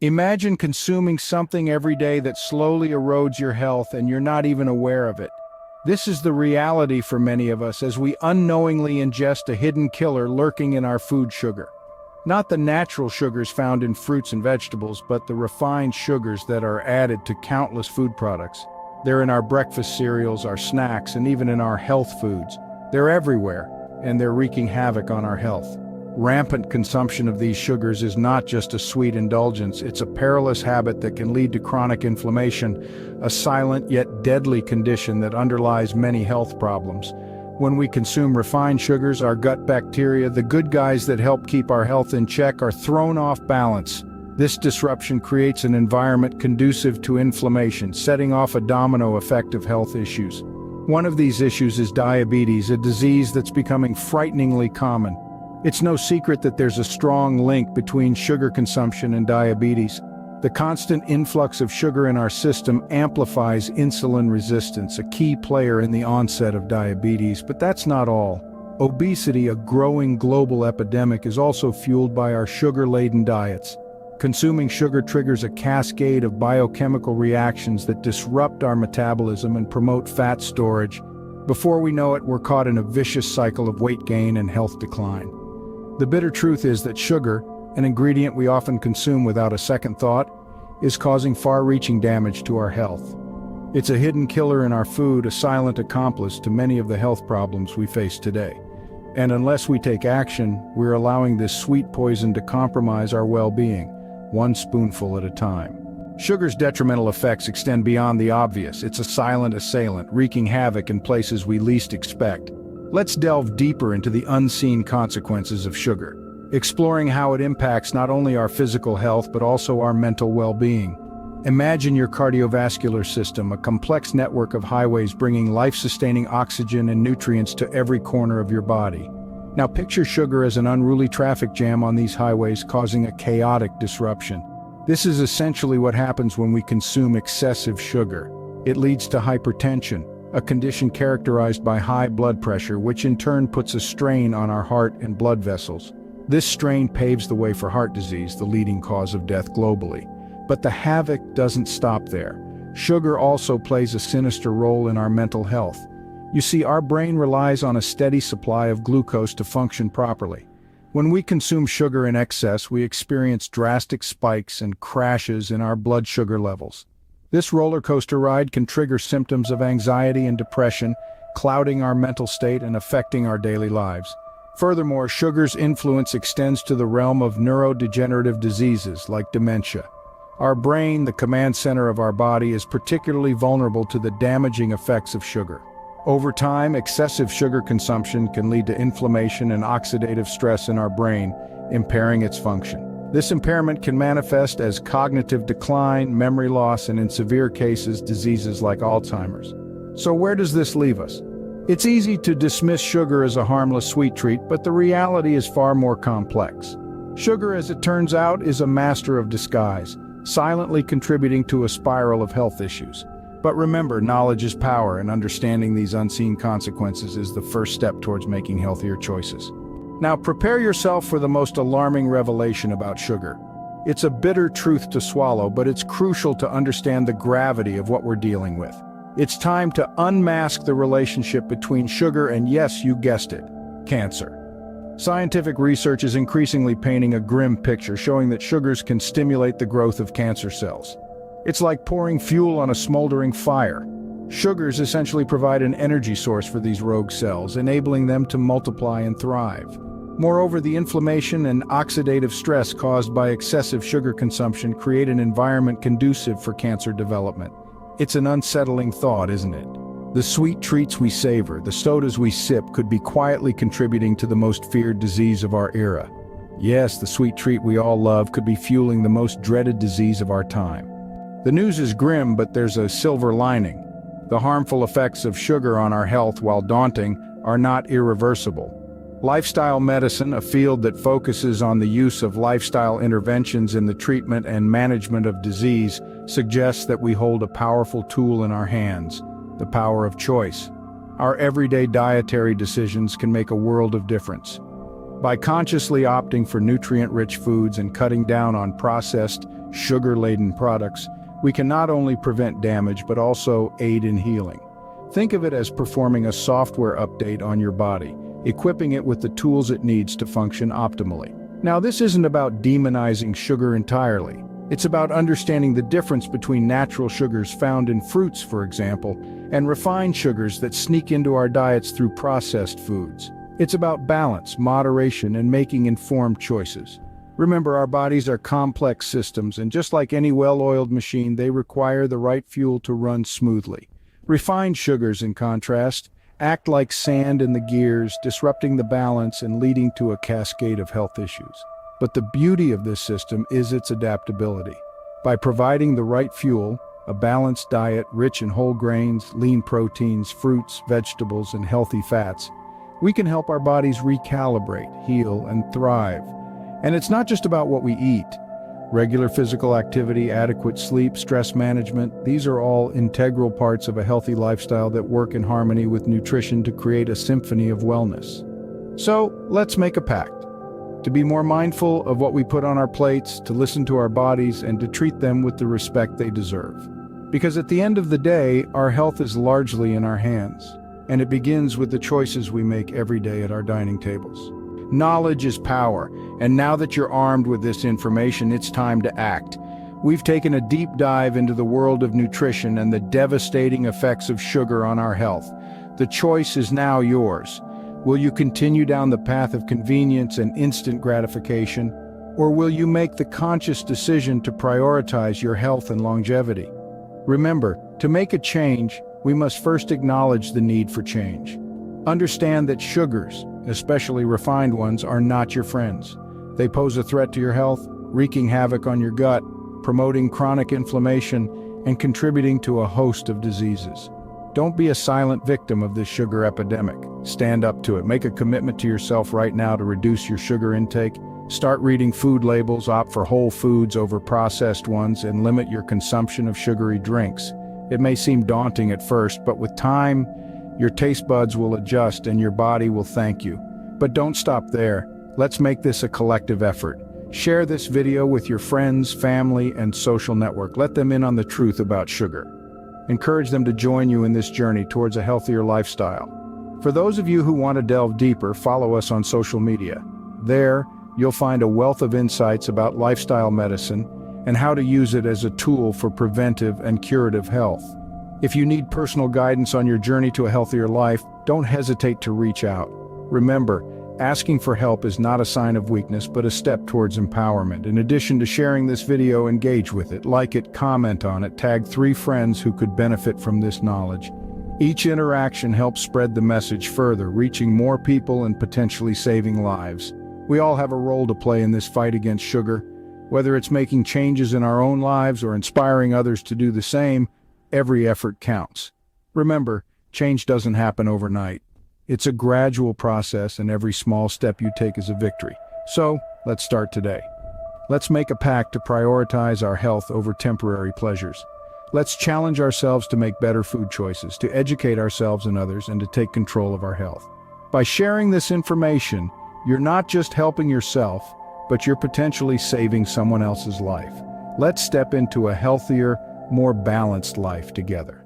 Imagine consuming something every day that slowly erodes your health and you're not even aware of it. This is the reality for many of us as we unknowingly ingest a hidden killer lurking in our food sugar. Not the natural sugars found in fruits and vegetables, but the refined sugars that are added to countless food products. They're in our breakfast cereals, our snacks, and even in our health foods. They're everywhere, and they're wreaking havoc on our health. Rampant consumption of these sugars is not just a sweet indulgence, it's a perilous habit that can lead to chronic inflammation, a silent yet deadly condition that underlies many health problems. When we consume refined sugars, our gut bacteria, the good guys that help keep our health in check, are thrown off balance. This disruption creates an environment conducive to inflammation, setting off a domino effect of health issues. One of these issues is diabetes, a disease that's becoming frighteningly common. It's no secret that there's a strong link between sugar consumption and diabetes. The constant influx of sugar in our system amplifies insulin resistance, a key player in the onset of diabetes. But that's not all. Obesity, a growing global epidemic, is also fueled by our sugar-laden diets. Consuming sugar triggers a cascade of biochemical reactions that disrupt our metabolism and promote fat storage. Before we know it, we're caught in a vicious cycle of weight gain and health decline. The bitter truth is that sugar, an ingredient we often consume without a second thought, is causing far-reaching damage to our health. It's a hidden killer in our food, a silent accomplice to many of the health problems we face today. And unless we take action, we're allowing this sweet poison to compromise our well-being, one spoonful at a time. Sugar's detrimental effects extend beyond the obvious. It's a silent assailant, wreaking havoc in places we least expect. Let's delve deeper into the unseen consequences of sugar, exploring how it impacts not only our physical health but also our mental well-being. Imagine your cardiovascular system, a complex network of highways bringing life-sustaining oxygen and nutrients to every corner of your body. Now picture sugar as an unruly traffic jam on these highways, causing a chaotic disruption. This is essentially what happens when we consume excessive sugar. It leads to hypertension, a condition characterized by high blood pressure, which in turn puts a strain on our heart and blood vessels. This strain paves the way for heart disease, the leading cause of death globally. But the havoc doesn't stop there. Sugar also plays a sinister role in our mental health. You see, our brain relies on a steady supply of glucose to function properly. When we consume sugar in excess, we experience drastic spikes and crashes in our blood sugar levels. This roller coaster ride can trigger symptoms of anxiety and depression, clouding our mental state and affecting our daily lives. Furthermore, sugar's influence extends to the realm of neurodegenerative diseases like dementia. Our brain, the command center of our body, is particularly vulnerable to the damaging effects of sugar. Over time, excessive sugar consumption can lead to inflammation and oxidative stress in our brain, impairing its function. This impairment can manifest as cognitive decline, memory loss, and in severe cases, diseases like Alzheimer's. So where does this leave us? It's easy to dismiss sugar as a harmless sweet treat, but the reality is far more complex. Sugar, as it turns out, is a master of disguise, silently contributing to a spiral of health issues. But remember, knowledge is power, and understanding these unseen consequences is the first step towards making healthier choices. Now prepare yourself for the most alarming revelation about sugar. It's a bitter truth to swallow, but it's crucial to understand the gravity of what we're dealing with. It's time to unmask the relationship between sugar and, yes, you guessed it, cancer. Scientific research is increasingly painting a grim picture, showing that sugars can stimulate the growth of cancer cells. It's like pouring fuel on a smoldering fire. Sugars essentially provide an energy source for these rogue cells, enabling them to multiply and thrive. Moreover, the inflammation and oxidative stress caused by excessive sugar consumption create an environment conducive for cancer development. It's an unsettling thought, isn't it? The sweet treats we savor, the sodas we sip, could be quietly contributing to the most feared disease of our era. Yes, the sweet treat we all love could be fueling the most dreaded disease of our time. The news is grim, but there's a silver lining. The harmful effects of sugar on our health, while daunting, are not irreversible. Lifestyle medicine, a field that focuses on the use of lifestyle interventions in the treatment and management of disease, suggests that we hold a powerful tool in our hands, the power of choice. Our everyday dietary decisions can make a world of difference. By consciously opting for nutrient-rich foods and cutting down on processed, sugar-laden products, we can not only prevent damage but also aid in healing. Think of it as performing a software update on your body, equipping it with the tools it needs to function optimally. Now, this isn't about demonizing sugar entirely. It's about understanding the difference between natural sugars found in fruits, for example, and refined sugars that sneak into our diets through processed foods. It's about balance, moderation, and making informed choices. Remember, our bodies are complex systems, and just like any well-oiled machine, they require the right fuel to run smoothly. Refined sugars, in contrast, act like sand in the gears, disrupting the balance and leading to a cascade of health issues. But the beauty of this system is its adaptability. By providing the right fuel, a balanced diet rich in whole grains, lean proteins, fruits, vegetables, and healthy fats, we can help our bodies recalibrate, heal, and thrive. And it's not just about what we eat. Regular physical activity, adequate sleep, stress management, these are all integral parts of a healthy lifestyle that work in harmony with nutrition to create a symphony of wellness. So, let's make a pact. To be more mindful of what we put on our plates, to listen to our bodies, and to treat them with the respect they deserve. Because at the end of the day, our health is largely in our hands, and it begins with the choices we make every day at our dining tables. Knowledge is power, and now that you're armed with this information, it's time to act. We've taken a deep dive into the world of nutrition and the devastating effects of sugar on our health. The choice is now yours. Will you continue down the path of convenience and instant gratification, or will you make the conscious decision to prioritize your health and longevity? Remember, to make a change, we must first acknowledge the need for change. Understand that sugars, especially refined ones, are not your friends. They pose a threat to your health, wreaking havoc on your gut, promoting chronic inflammation, and contributing to a host of diseases. Don't be a silent victim of this sugar epidemic. Stand up to it. Make a commitment to yourself right now to reduce your sugar intake. Start reading food labels, opt for whole foods over processed ones, and limit your consumption of sugary drinks. It may seem daunting at first, but with time, your taste buds will adjust and your body will thank you. But don't stop there. Let's make this a collective effort. Share this video with your friends, family, and social network. Let them in on the truth about sugar. Encourage them to join you in this journey towards a healthier lifestyle. For those of you who want to delve deeper, follow us on social media. There, you'll find a wealth of insights about lifestyle medicine and how to use it as a tool for preventive and curative health. If you need personal guidance on your journey to a healthier life, don't hesitate to reach out. Remember, asking for help is not a sign of weakness, but a step towards empowerment. In addition to sharing this video, engage with it, like it, comment on it, tag 3 friends who could benefit from this knowledge. Each interaction helps spread the message further, reaching more people and potentially saving lives. We all have a role to play in this fight against sugar. Whether it's making changes in our own lives or inspiring others to do the same, every effort counts. Remember, change doesn't happen overnight. It's a gradual process, and every small step you take is a victory. So, let's start today. Let's make a pact to prioritize our health over temporary pleasures. Let's challenge ourselves to make better food choices, to educate ourselves and others, and to take control of our health. By sharing this information, you're not just helping yourself, but you're potentially saving someone else's life. Let's step into a healthier, more balanced life together.